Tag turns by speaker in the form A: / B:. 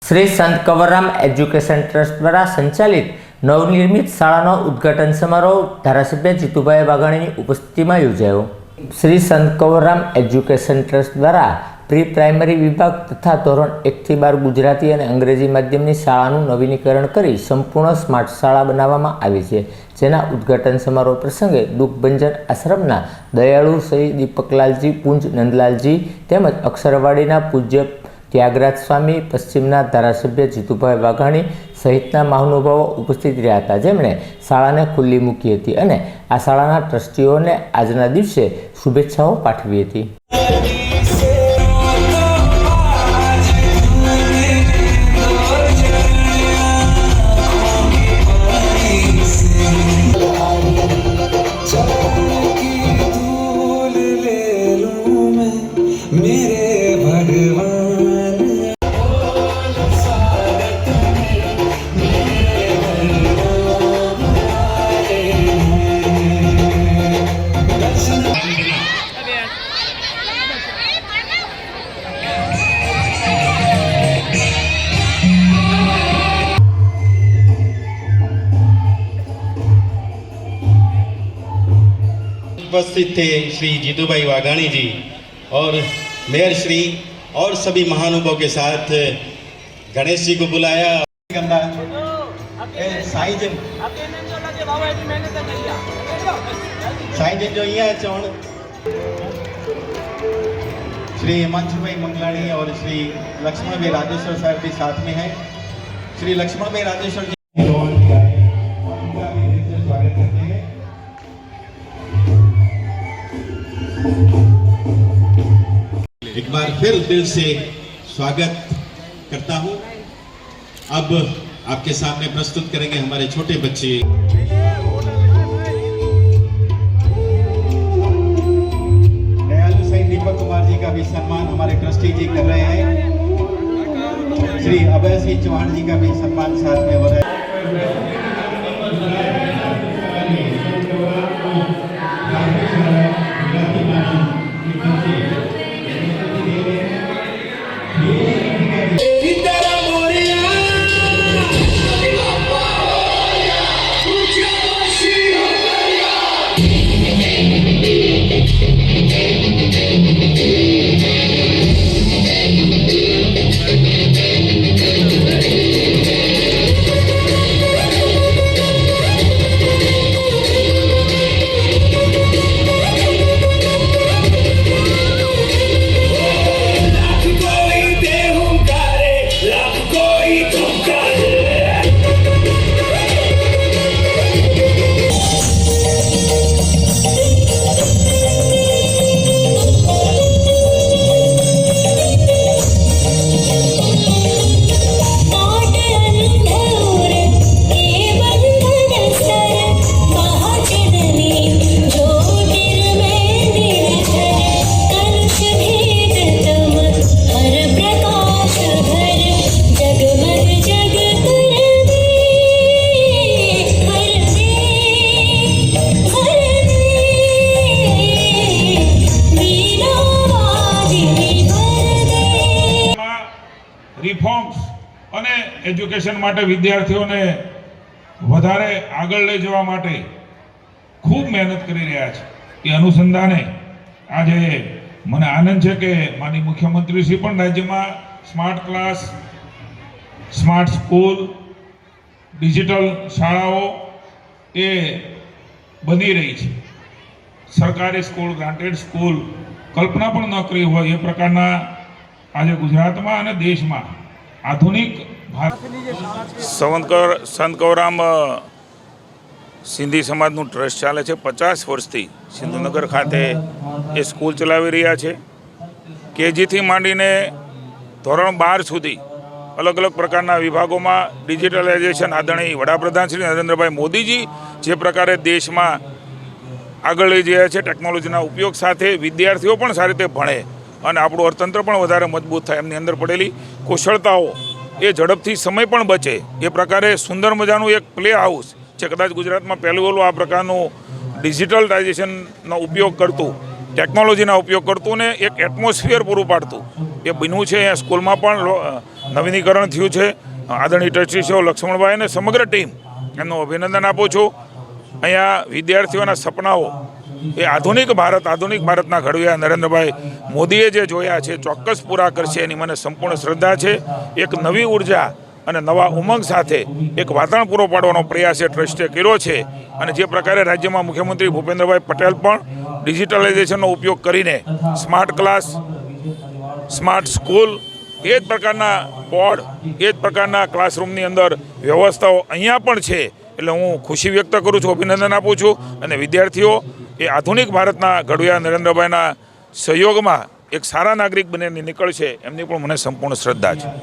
A: શ્રી સંત કંવરરામ education trust દ્વારા સંચાલિત નવનિર્મિત શાળાનો ઉદ્ઘાટન સમારોહ ધારાસભ્ય જીતુભાઈ વાઘાણીની ઉપસ્થિતિમાં યોજાયો। શ્રી સંત કંવરરામ એજ્યુકેશન ટ્રસ્ટ દ્વારા પ્રી પ્રાઇમરી વિભાગ તથા ધોરણ 1 થી 12 ગુજરાતી અને અંગ્રેજી માધ્યમની શાળાનું નવીનીકરણ કરી સંપૂર્ણ સ્માર્ટ શાળા બનાવવામાં આવી છે, જેના ઉદ્ઘાટન સમારોહ પ્રસંગે દુઃખભંજન આશ્રમના દયાળુ શ્રી દીપકલાલજી પુંજ નંદલાલજી તેમજ અક્ષરવાડીના પૂજ્ય ત્યાગરાજ સ્વામી, પશ્ચિમના ધારાસભ્ય જીતુભાઈ વાઘાણી સહિતના મહાનુભાવો ઉપસ્થિત રહ્યા હતા, જેમણે શાળાને ખુલ્લી મૂકી હતી અને આ શાળાના ટ્રસ્ટીઓને આજના દિવસે શુભેચ્છાઓ પાઠવી હતી।
B: उपस्थित थे श्री जीतूभाई वाघाणी जी और मेयर श्री और सभी महानुभाव के साथ गणेश जी को बुलाया। साईं जन जो यहाँ चौड़ श्री हिमांशु भाई मंगलानी और श्री लक्ष्मण भाई राजेश्वर साहब भी साथ में हैं। श्री लक्ष्मण भाई राजेश्वर जी स्वागत करते हैं। एक बार फिर दिल से स्वागत करता हूं। अब आपके सामने प्रस्तुत करेंगे हमारे छोटे बच्चे। दयालु साईं दीपक कुमार जी का भी सम्मान हमारे ट्रस्टी जी कर रहे हैं। श्री अभय सिंह चौहान जी का भी सम्मान साथ में हो रहा है।
C: રિફોર્મ્સ અને એજ્યુકેશન માટે વિદ્યાર્થીઓને વધારે આગળ લઈ જવા માટે ખૂબ મહેનત કરી રહ્યા છે। એ અનુસંધાને આજે મને આનંદ છે કે માનનીય મુખ્યમંત્રીશ્રી પણ રાજ્યમાં smart class, smart school, digital શાળાઓ એ બની રહી છે। સરકારી સ્કૂલ, ગ્રાન્ટેડ સ્કૂલ કલ્પના પણ ન કરી હોય એ પ્રકારના આજે ગુજરાતમાં અને દેશમાં આધુનિક
D: સંત કંવરરામ સિંધી સમાજનું ટ્રસ્ટ ચાલે છે। 50 વર્ષથી સિંધુનગર ખાતે એ સ્કૂલ ચલાવી રહ્યા છે। કેજીથી માંડીને ધોરણ 12 સુધી અલગ અલગ પ્રકારના વિભાગોમાં ડિજિટલાઇઝેશન આદરણીય વડાપ્રધાન શ્રી નરેન્દ્રભાઈ મોદીજી જે પ્રકારે દેશમાં આગળ લઈ રહ્યા છે, ટેકનોલોજીના ઉપયોગ સાથે વિદ્યાર્થીઓ પણ સારી રીતે ભણે અને આપણું અર્થતંત્ર પણ વધારે મજબૂત થાય, એમની અંદર પડેલી કુશળતાઓ એ ઝડપથી સમય પણ બચે એ પ્રકારે સુંદર મજાનું એક પ્લે હાઉસ જે કદાચ ગુજરાતમાં પહેલું આ પ્રકારનું ડિજિટલાઇઝેશનનો ઉપયોગ કરતું, ટેકનોલોજીના ઉપયોગ કરતું ને એક એટમોસ્ફિયર પૂરું પાડતું એ બન્યું છે। અહીંયા સ્કૂલમાં પણ નવીનીકરણ થયું છે. આદરણીય ટ્રસ્ટી શ્રી લક્ષ્મણભાઈ અને સમગ્ર ટીમ એમનું અભિનંદન આપું છું. અહીંયા વિદ્યાર્થીઓના સપનાઓ એ આધુનિક ભારતના ઘડવૈયા નરેન્દ્રભાઈ મોદીએ જે જોયા છે ચોક્કસ પૂરા કરશે એની મને સંપૂર્ણ શ્રદ્ધા છે. એક નવી ઉર્જા અને નવા ઉમંગ સાથે એક વાતાવરણ પૂરો પાડવાનો પ્રયાસ એ ટ્રસ્ટે કર્યો છે. અને જે પ્રકારે રાજ્યમાં મુખ્યમંત્રી ભૂપેન્દ્રભાઈ પટેલ પણ ડિજિટલાઇઝેશનનો ઉપયોગ કરીને સ્માર્ટ ક્લાસ, સ્માર્ટ સ્કૂલ, એ જ પ્રકારના બોર્ડ, એ જ પ્રકારના ક્લાસરૂમની અંદર વ્યવસ્થાઓ અહીંયા પણ છે. એટલે હું ખુશી વ્યક્ત કરું છું, અભિનંદન આપું છું. અને વિદ્યાર્થીઓ એ આધુનિક ભારતના ઘડવૈયા નરેન્દ્રભાઈના સહયોગમાં એક સારા નાગરિક બનીને નીકળશે એમની પણ મને સંપૂર્ણ શ્રદ્ધા છે.